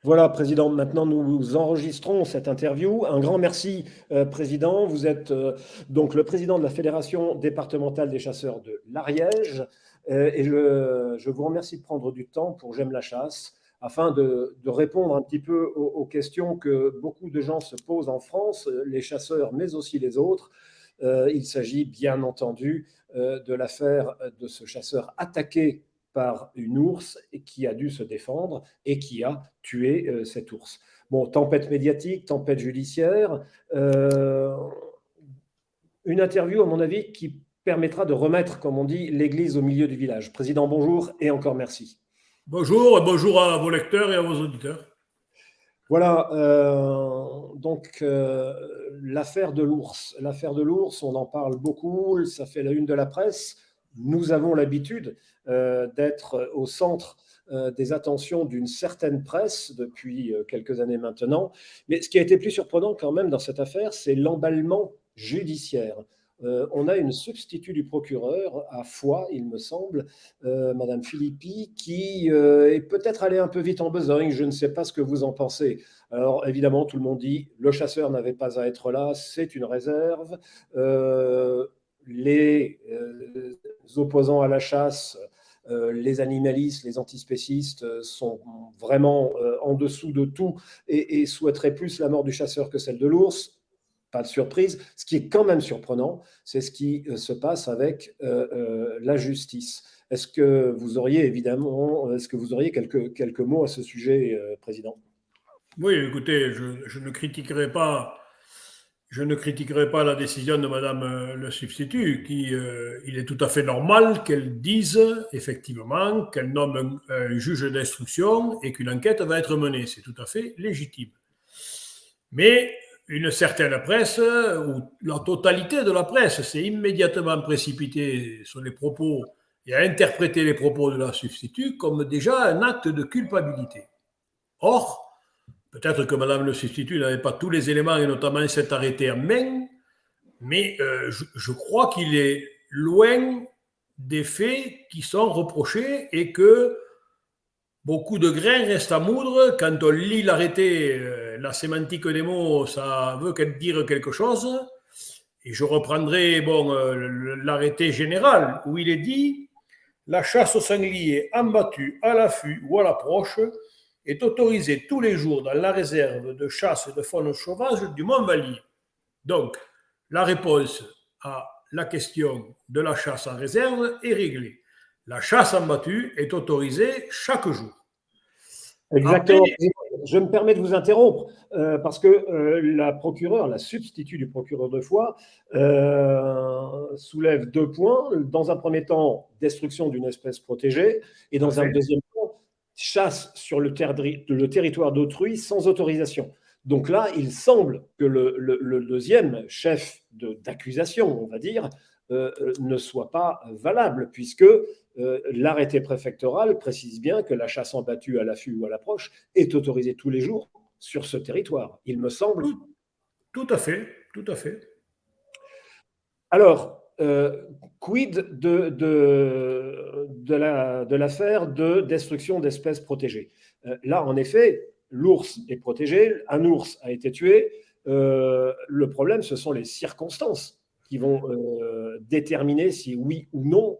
Voilà, Président, maintenant nous enregistrons cette interview. Un grand merci, Président. Vous êtes donc le président de la Fédération départementale des chasseurs de l'Ariège. Et je vous remercie de prendre du temps pour J'aime la chasse, afin de répondre un petit peu aux questions que beaucoup de gens se posent en France, les chasseurs, mais aussi les autres. Il s'agit bien entendu de l'affaire de ce chasseur attaqué par une ours et qui a dû se défendre et qui a tué cet ours. Bon, tempête médiatique, tempête judiciaire, une interview, à mon avis, qui permettra de remettre, comme on dit, l'église au milieu du village. Président, bonjour et encore merci. Bonjour, et bonjour à vos lecteurs et à vos auditeurs. Voilà, donc l'affaire de l'ours. L'affaire de l'ours, on en parle beaucoup, ça fait la une de la presse. Nous avons l'habitude d'être au centre des attentions d'une certaine presse depuis quelques années maintenant. Mais ce qui a été plus surprenant quand même dans cette affaire, c'est l'emballement judiciaire. On a une substitut du procureur à Foix, il me semble, Madame Philippi, qui est peut-être allée un peu vite en besogne. Je ne sais pas ce que vous en pensez. Alors évidemment, tout le monde dit le chasseur n'avait pas à être là, c'est une réserve. Les opposants à la chasse, les animalistes, les antispécistes sont vraiment en dessous de tout et souhaiteraient plus la mort du chasseur que celle de l'ours. Pas de surprise. Ce qui est quand même surprenant, c'est ce qui se passe avec la justice. Est-ce que vous auriez quelques mots à ce sujet, Président? Oui, écoutez, je ne critiquerai pas, la décision de Madame le substitut, il est tout à fait normal qu'elle dise effectivement qu'elle nomme un juge d'instruction et qu'une enquête va être menée. C'est tout à fait légitime. Mais une certaine presse, ou la totalité de la presse, s'est immédiatement précipitée sur les propos et a interprété les propos de la substitut comme déjà un acte de culpabilité. Or, peut-être que Madame le substitut n'avait pas tous les éléments, et notamment cet arrêté en main, mais je crois qu'il est loin des faits qui sont reprochés et que beaucoup de grains restent à moudre. Quand on lit l'arrêté, la sémantique des mots, ça veut dire quelque chose. Et je reprendrai l'arrêté général où il est dit « La chasse au sanglier abattu à l'affût ou à l'approche est autorisée tous les jours dans la réserve de chasse et de faune sauvage du Mont-Vallier. » Donc, la réponse à la question de la chasse en réserve est réglée. La chasse en battue est autorisée chaque jour. Exactement. Après, je me permets de vous interrompre parce que la procureure, la substitut du procureur de Foix, soulève deux points. Dans un premier temps, destruction d'une espèce protégée et dans un deuxième temps, chasse sur le territoire d'autrui sans autorisation. Donc là, il semble que le deuxième chef d'accusation, on va dire, ne soit pas valable, puisque l'arrêté préfectoral précise bien que la chasse en battue à l'affût ou à l'approche est autorisée tous les jours sur ce territoire, il me semble. Tout à fait, tout à fait. Alors, quid de l'affaire de destruction d'espèces protégées? Là, en effet, l'ours est protégé, un ours a été tué. Le problème, ce sont les circonstances qui vont déterminer si oui ou non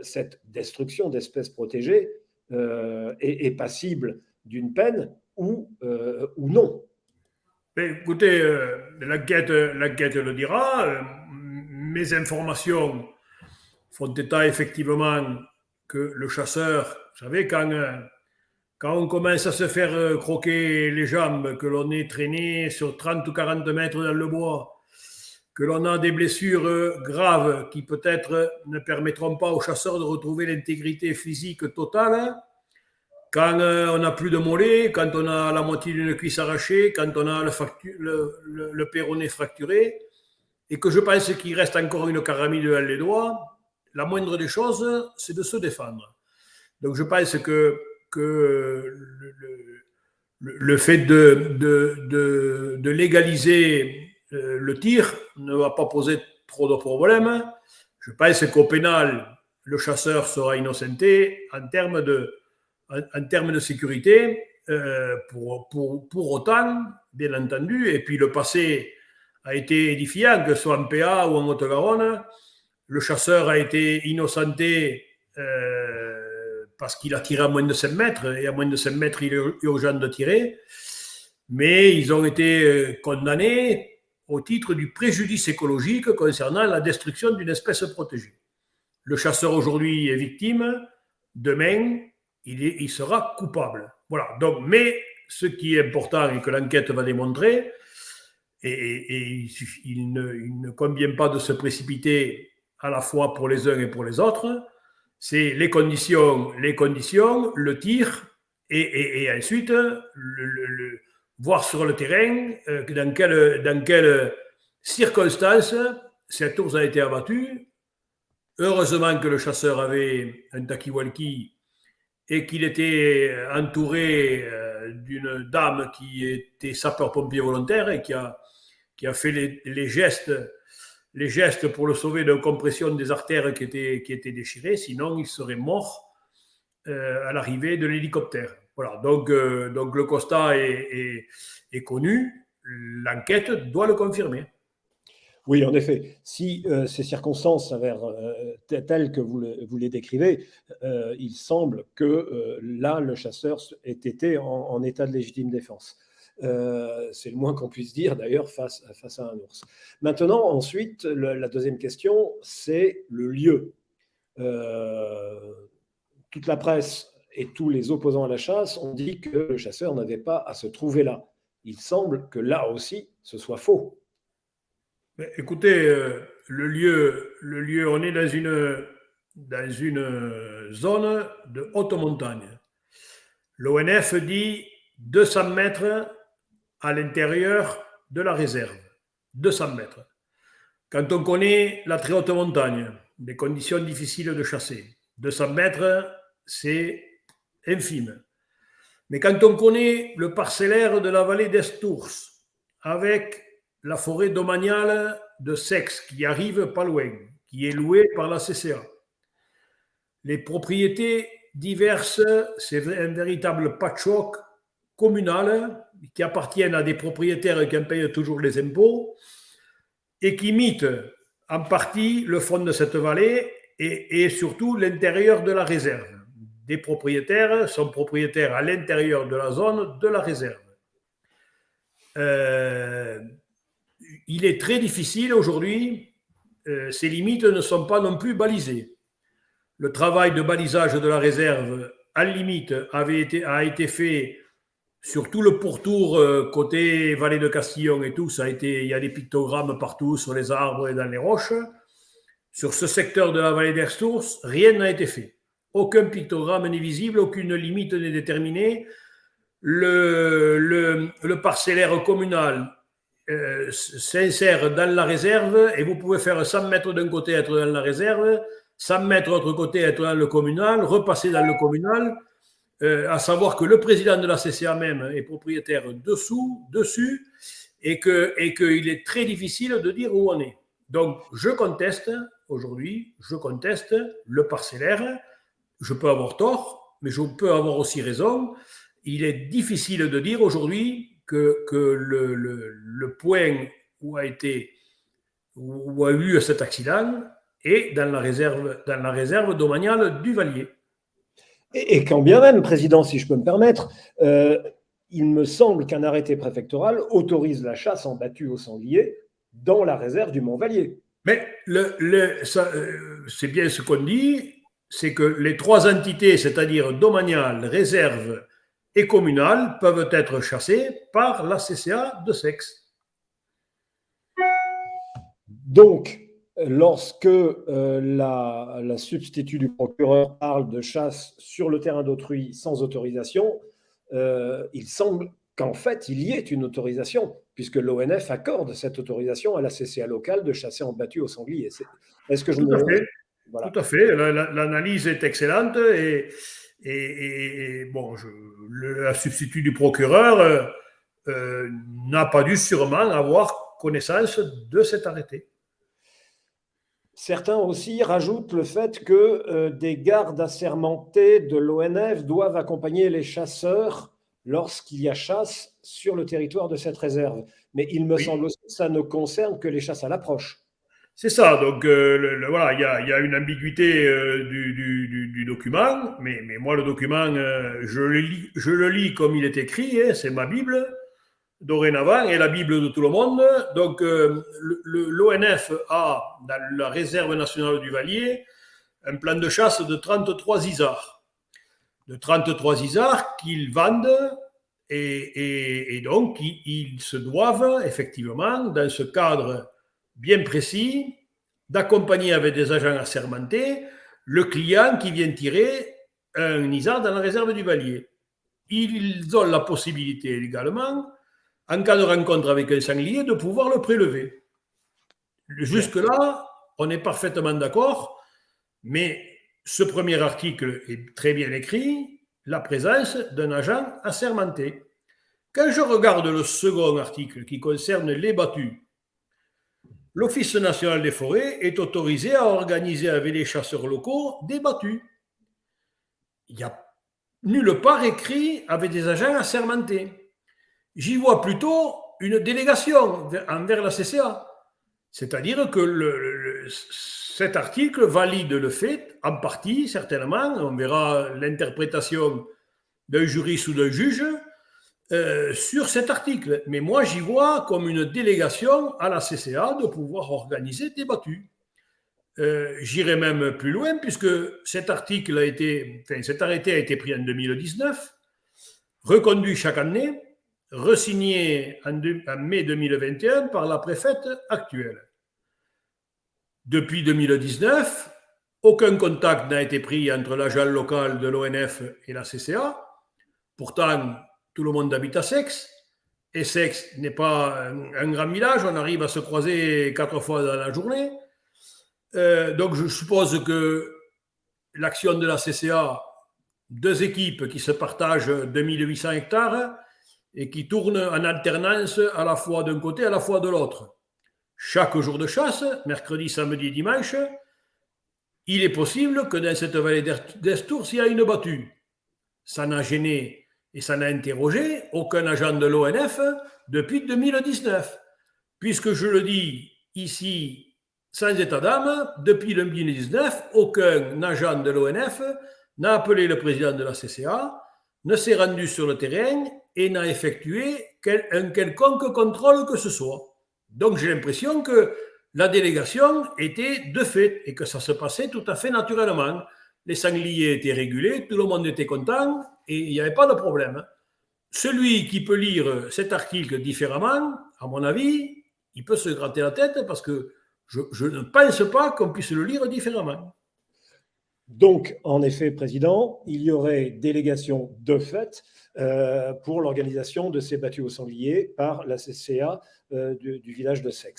cette destruction d'espèces protégées est passible d'une peine ou non. Mais écoutez, l'enquête le dira. Mes informations font état effectivement que le chasseur, vous savez, quand on commence à se faire croquer les jambes, que l'on est traîné sur 30 ou 40 mètres dans le bois, que l'on a des blessures graves qui peut-être ne permettront pas au chasseur de retrouver l'intégrité physique totale, quand on n'a plus de mollets, quand on a la moitié d'une cuisse arrachée, quand on a le péroné fracturé, et que je pense qu'il reste encore une caramide dans les doigts, la moindre des choses, c'est de se défendre. Donc je pense que le fait de légaliser le tir ne va pas poser trop de problèmes. Je pense qu'au pénal, le chasseur sera innocenté en termes de sécurité. pour autant, bien entendu. Et puis le passé a été édifiant, que ce soit en PA ou en Haute-Garonne. Le chasseur a été innocenté parce qu'il a tiré à moins de 5 mètres, et à moins de 5 mètres, il est urgent de tirer. Mais ils ont été condamnés au titre du préjudice écologique concernant la destruction d'une espèce protégée. Le chasseur aujourd'hui est victime, demain, il sera coupable. Voilà. Donc, mais ce qui est important et que l'enquête va démontrer, et il ne convient pas de se précipiter à la fois pour les uns et pour les autres, c'est les conditions, le tir, et ensuite voir sur le terrain dans quelles circonstances cet ours a été abattu. Heureusement que le chasseur avait un talkie-walkie et qu'il était entouré d'une dame qui était sapeur-pompier volontaire et qui a fait les gestes pour le sauver de compression des artères qui étaient déchirées, sinon il serait mort à l'arrivée de l'hélicoptère. Voilà, donc le constat est connu, l'enquête doit le confirmer. Oui, en effet, si ces circonstances s'avèrent telles que vous les décrivez, il semble que là, le chasseur ait été en état de légitime défense. C'est le moins qu'on puisse dire d'ailleurs face à un ours. Maintenant, ensuite, la deuxième question, c'est le lieu. Toute la presse et tous les opposants à la chasse ont dit que le chasseur n'avait pas à se trouver là. Il semble que là aussi, ce soit faux. Mais écoutez, le lieu, on est dans une zone de haute montagne. L'ONF dit 200 mètres à l'intérieur de la réserve. 200 mètres. Quand on connaît la très haute montagne, des conditions difficiles de chasser, 200 mètres, c'est infime. Mais quand on connaît le parcellaire de la vallée d'Estours, avec la forêt domaniale de Sex, qui arrive pas loin, qui est louée par la CCA, les propriétés diverses, c'est un véritable patchwork communal qui appartiennent à des propriétaires qui en payent toujours les impôts et qui imitent en partie le fond de cette vallée et surtout l'intérieur de la réserve. Des propriétaires sont propriétaires à l'intérieur de la zone de la réserve. Il est très difficile aujourd'hui, ces limites ne sont pas non plus balisées. Le travail de balisage de la réserve, à la limite, a été fait sur tout le pourtour côté vallée de Castillon et tout. Il y a des pictogrammes partout sur les arbres et dans les roches. Sur ce secteur de la vallée d'Estours, rien n'a été fait. Aucun pictogramme n'est visible, aucune limite n'est déterminée. Le parcellaire communal s'insère dans la réserve et vous pouvez faire 100 mètres d'un côté, être dans la réserve, 100 mètres de l'autre côté, être dans le communal, repasser dans le communal, à savoir que le président de la CCA même est propriétaire dessus, et qu'il est très difficile de dire où on est. Donc, je conteste le parcellaire. Je peux avoir tort, mais je peux avoir aussi raison. Il est difficile de dire aujourd'hui que le point où a eu cet accident est dans la réserve domaniale du Vallier. Et quand bien même, Président, si je peux me permettre, il me semble qu'un arrêté préfectoral autorise la chasse en battue au sanglier dans la réserve du Mont-Vallier. Mais c'est bien ce qu'on dit, c'est que les trois entités, c'est-à-dire domaniale, réserve et communale, peuvent être chassées par la CCA de Sex. Donc, lorsque la substitut du procureur parle de chasse sur le terrain d'autrui sans autorisation, il semble qu'en fait, il y ait une autorisation, puisque l'ONF accorde cette autorisation à la CCA locale de chasser en battue au sanglier. Est-ce que je Tout me... à fait. Voilà. Tout à fait. L'analyse est excellente et bon, la substitut du procureur n'a pas dû sûrement avoir connaissance de cet arrêté. Certains aussi rajoutent le fait que des gardes assermentés de l'ONF doivent accompagner les chasseurs lorsqu'il y a chasse sur le territoire de cette réserve. Mais il me semble aussi que ça ne concerne que les chasses à l'approche. C'est ça, donc voilà, il y a une ambiguïté du document, mais moi le document, je le lis comme il est écrit, hein, c'est ma Bible, dorénavant, et la Bible de tout le monde. Donc l'ONF a, dans la réserve nationale du Vallier, un plan de chasse de 33 isards. De 33 isards qu'ils vendent, et donc ils se doivent effectivement, dans ce cadre bien précis, d'accompagner avec des agents assermentés le client qui vient tirer un isard dans la réserve du Vallier. Ils ont la possibilité également, en cas de rencontre avec un sanglier, de pouvoir le prélever. Jusque-là, on est parfaitement d'accord, mais ce premier article est très bien écrit, la présence d'un agent assermenté. Quand je regarde le second article qui concerne les battues, l'Office national des forêts est autorisé à organiser avec les chasseurs locaux des battues. Il n'y a nulle part écrit avec des agents assermentés. J'y vois plutôt une délégation envers la CCA. C'est-à-dire que cet article valide le fait, en partie, certainement, on verra l'interprétation d'un juriste ou d'un juge, sur cet article. Mais moi, j'y vois comme une délégation à la CCA de pouvoir organiser des battues. J'irai même plus loin, puisque cet arrêté a été pris en 2019, reconduit chaque année, resigné en mai 2021 par la préfète actuelle. Depuis 2019, aucun contact n'a été pris entre l'agent local de l'ONF et la CCA. Pourtant, tout le monde habite à Seix, et Seix n'est pas un grand village, on arrive à se croiser 4 fois dans la journée. Donc je suppose que l'action de la CCA, 2 équipes qui se partagent 2800 hectares et qui tournent en alternance à la fois d'un côté à la fois de l'autre. Chaque jour de chasse, mercredi, samedi, dimanche, il est possible que dans cette vallée d'Estours, il y a une battue. Ça n'a gêné et ça n'a interrogé aucun agent de l'ONF depuis 2019. Puisque je le dis ici sans état d'âme, depuis 2019, aucun agent de l'ONF n'a appelé le président de la CCA, ne s'est rendu sur le terrain et n'a effectué un quelconque contrôle que ce soit. Donc j'ai l'impression que la délégation était de fait et que ça se passait tout à fait naturellement. Les sangliers étaient régulés, tout le monde était content et il n'y avait pas de problème. Celui qui peut lire cet article différemment, à mon avis, il peut se gratter la tête parce que je ne pense pas qu'on puisse le lire différemment. Donc, en effet, Président, il y aurait délégation de fait pour l'organisation de ces battues au sanglier par la CCA du village de Seix.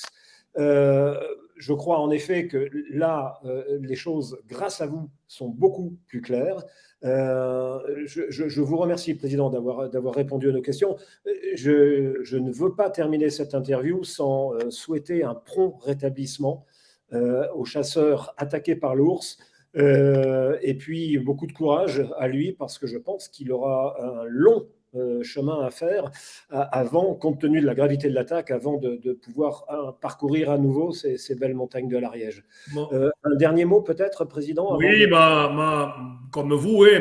Je crois en effet que là, les choses, grâce à vous, sont beaucoup plus claires. Je vous remercie, Président, d'avoir répondu à nos questions. Je ne veux pas terminer cette interview sans souhaiter un prompt rétablissement aux chasseurs attaqués par l'ours. Et puis beaucoup de courage à lui parce que je pense qu'il aura un long chemin à faire avant, compte tenu de la gravité de l'attaque, avant de pouvoir parcourir à nouveau ces belles montagnes de l'Ariège. Bon. Un dernier mot peut-être, Président? Oui, comme vous, oui,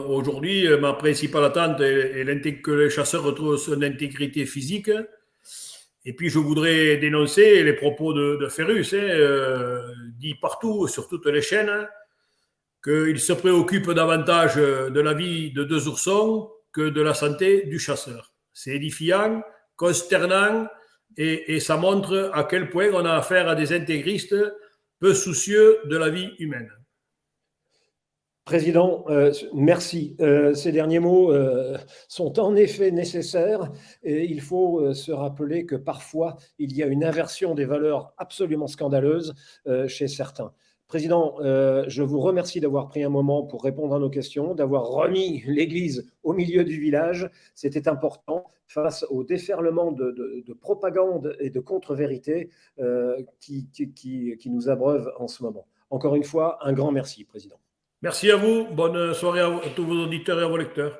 aujourd'hui, ma principale attente est que les chasseurs retrouvent son intégrité physique. Et puis, je voudrais dénoncer les propos de Ferrus, dit partout, sur toutes les chaînes, qu'il se préoccupe davantage de la vie de 2 oursons que de la santé du chasseur. C'est édifiant, consternant, et ça montre à quel point on a affaire à des intégristes peu soucieux de la vie humaine. Président, merci. Ces derniers mots sont en effet nécessaires et il faut se rappeler que parfois, il y a une inversion des valeurs absolument scandaleuse chez certains. Président, je vous remercie d'avoir pris un moment pour répondre à nos questions, d'avoir remis l'église au milieu du village. C'était important face au déferlement de propagande et de contre-vérité qui nous abreuvent en ce moment. Encore une fois, un grand merci, Président. Merci à vous. Bonne soirée à tous vos auditeurs et à vos lecteurs.